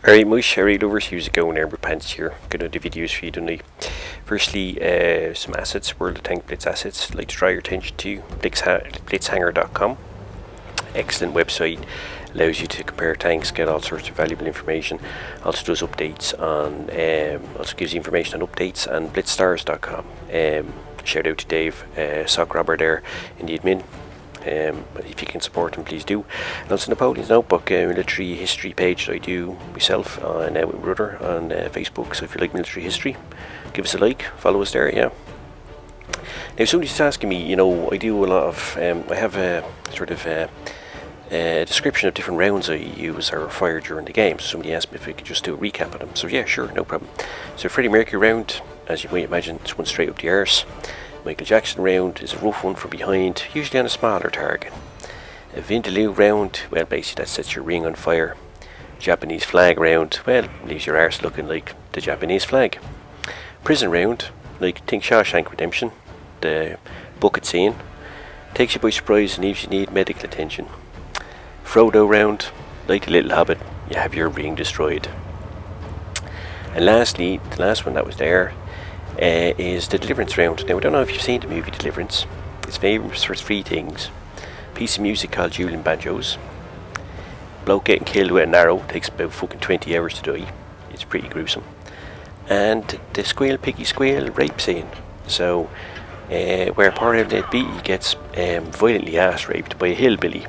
Alright, my sherry lovers, how's it going there with Panzer here? Got another videos for you tonight. Firstly, some assets, World of Tank Blitz assets. I'd like to draw your attention to blitzhanger.com. Excellent website, allows you to compare tanks, get all sorts of valuable information. Also does updates on, also gives you information on updates, and blitzstars.com. Shout out to Dave, Sock Robber there in the admin. If you can support him, please do. And also Napoleon's Notebook, military history page that I do myself on with Brother on Facebook. So if you like military history, give us a like, follow us there. Yeah. Now somebody's asking me, I do a lot of, I have a sort of a description of different rounds I use or fire during the game. So somebody asked me if we could just do a recap of them. So yeah, sure, no problem. So Freddie Mercury round, as you might imagine, it's one straight up the arse. Michael Jackson round is a rough one from behind, usually on a smaller target. A Vindaloo round, well, basically that sets your ring on fire. Japanese flag round, well, leaves your arse looking like the Japanese flag. Prison round, like think Shawshank Redemption, the bucket scene, takes you by surprise and leaves you need medical attention. Frodo round, like the Little Hobbit, you have your ring destroyed. And lastly, the last one that was there, is the Deliverance round. Now I don't know if you've seen the movie Deliverance. It's famous for three things: piece of music called Julian Banjos, bloke getting killed with an arrow, takes about fucking 20 hours to die, it's pretty gruesome, and the Squeal Piggy Squeal rape scene. So where poor Ned Beatty gets violently ass raped by a hillbilly,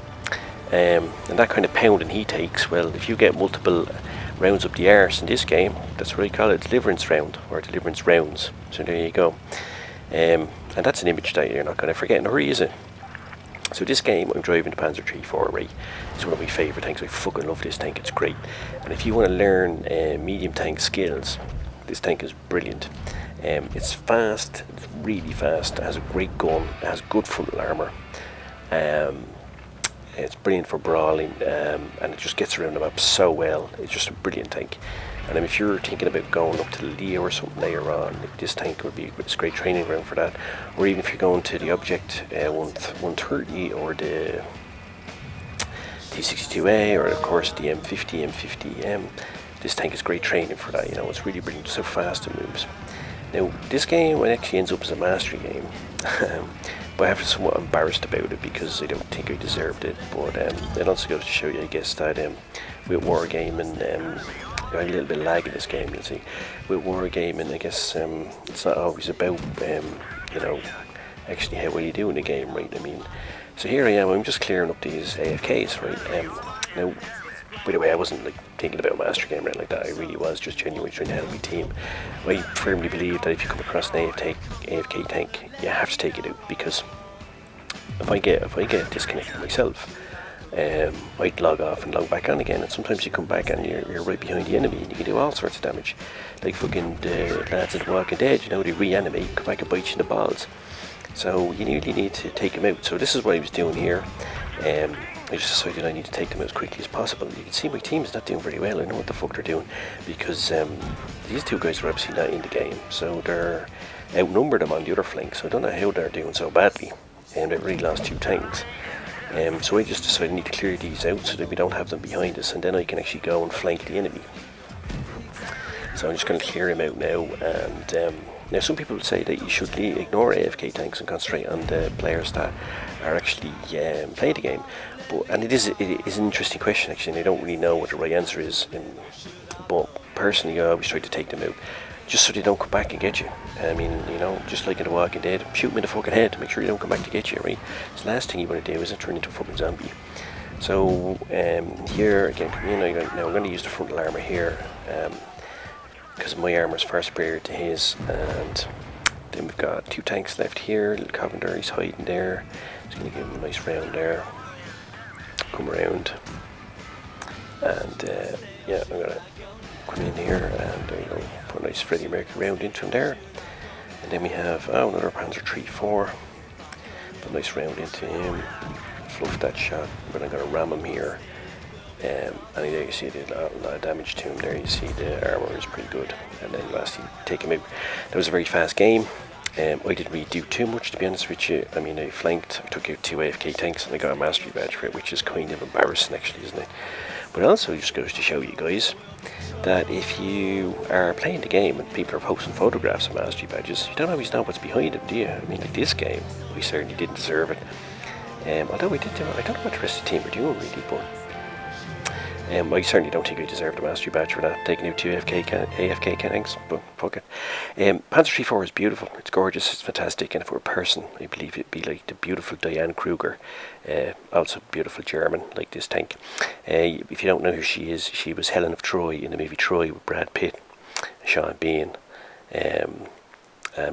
and that kind of pounding he takes, well, if you get multiple rounds up the arse in this game, that's what I call it, Deliverance round, or Deliverance rounds. So there you go. And that's an image that you're not going to forget in a hurry, is it? So this game, I'm driving the Panzer IV, right? It's one of my favourite tanks. I fucking love this tank, it's great. And if you want to learn medium tank skills, this tank is brilliant. It's fast, it's really fast, it has a great gun, it has good frontal armour. It's brilliant for brawling, and it just gets around the map so well. It's just a brilliant tank. And if you're thinking about going up to the Leo or something later on, this tank would be a great training ground for that. Or even if you're going to the Object 130 or the T62A, or of course the M50, M50M, this tank is great training for that. It's really brilliant, so fast it moves. Now this game actually ends up as a mastery game. But I'm somewhat embarrassed about it because I don't think I deserved it. But it also goes to show you, I guess, that with wargaming, I had a little bit of lag in this game, you'll see. With wargaming, I guess it's not always about, actually how well you do in the game, right? So here I am, I'm just clearing up these AFKs, right? Now, by the way, I wasn't thinking about a master game or anything like that. I really was just genuinely trying to help my team. I firmly believe that if you come across an AFK tank, you have to take it out, because if I get disconnected myself, I'd log off and log back on again, and sometimes you come back and you're right behind the enemy and you can do all sorts of damage. Like fucking the lads at The Walking Dead, they reanimate, come back and bite you in the balls. So you really need to take them out. So this is what I was doing here. I just decided I need to take them out as quickly as possible. You can see my team is not doing very well. I know what the fuck they're doing, because these two guys are obviously not in the game, so they're outnumbered them on the other flank. So I don't know how they're doing so badly, and they've really lost 2 tanks. So I just decided I need to clear these out so that we don't have them behind us, and then I can actually go and flank the enemy. So I'm just going to clear him out now. And now some people would say that you should ignore AFK tanks and concentrate on the players that are actually playing the game. And it is an interesting question, actually, and I don't really know what the right answer is. But personally, I always try to take them out, just so they don't come back and get you. Just like in The Walking Dead, shoot them in the fucking head to make sure they don't come back to get you, right? So the last thing you want to do is turn into a fucking zombie. So here again, now I'm going to use the frontal armour here, because my armour is far superior to his. And then we've got 2 tanks left here. Little Covender, he's hiding there. Just going to give him a nice round there. Come around, and I'm going to come in here and put a nice Freddie Mercury round into him there. And then we have another Panzer IV. Put a nice round into him. Fluff that shot, but I'm going to ram him here. And there you see a lot of damage to him there. You see the armour is pretty good. And then lastly, take him out. That was a very fast game. I didn't really do too much, to be honest with you. I flanked, I took out 2 AFK tanks, and I got a mastery badge for it, which is kind of embarrassing, actually, isn't it? But it also just goes to show you guys that if you are playing the game and people are posting photographs of mastery badges, you don't always know what's behind them, do you? I mean, like this game, we certainly didn't deserve it. Although we did do it, I don't know what the rest of the team were doing really, but I certainly don't think I deserved a mastery badge for that, taking out 2 AFK cannons, but fuck it. Panzer IV is beautiful, it's gorgeous, it's fantastic, and if it were a person, I believe it'd be like the beautiful Diane Kruger, also beautiful German, like this tank. If you don't know who she is, she was Helen of Troy in the movie Troy with Brad Pitt, Sean Bean, and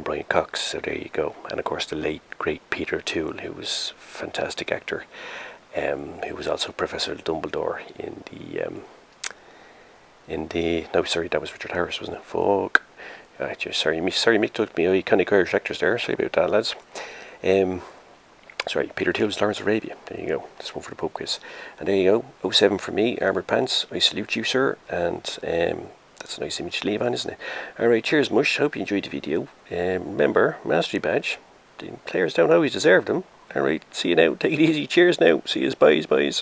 Brian Cox, so there you go. And of course the late great Peter O'Toole, who was a fantastic actor, who was also Professor Dumbledore no, sorry, that was Richard Harris, wasn't it? Fuck. Sorry, Mick took me iconic Irish actors there. Sorry about that, lads. Sorry, Peter O'Toole was Lawrence of Arabia. There you go. This one for the pub quiz. And there you go. 07 for me, Armoured Pants. I salute you, sir. And that's a nice image to leave on, isn't it? Alright, cheers, mush. Hope you enjoyed the video. Remember, mastery badge. The players don't always deserve them. Alright, see you now. Take it easy. Cheers now. See you. Bye.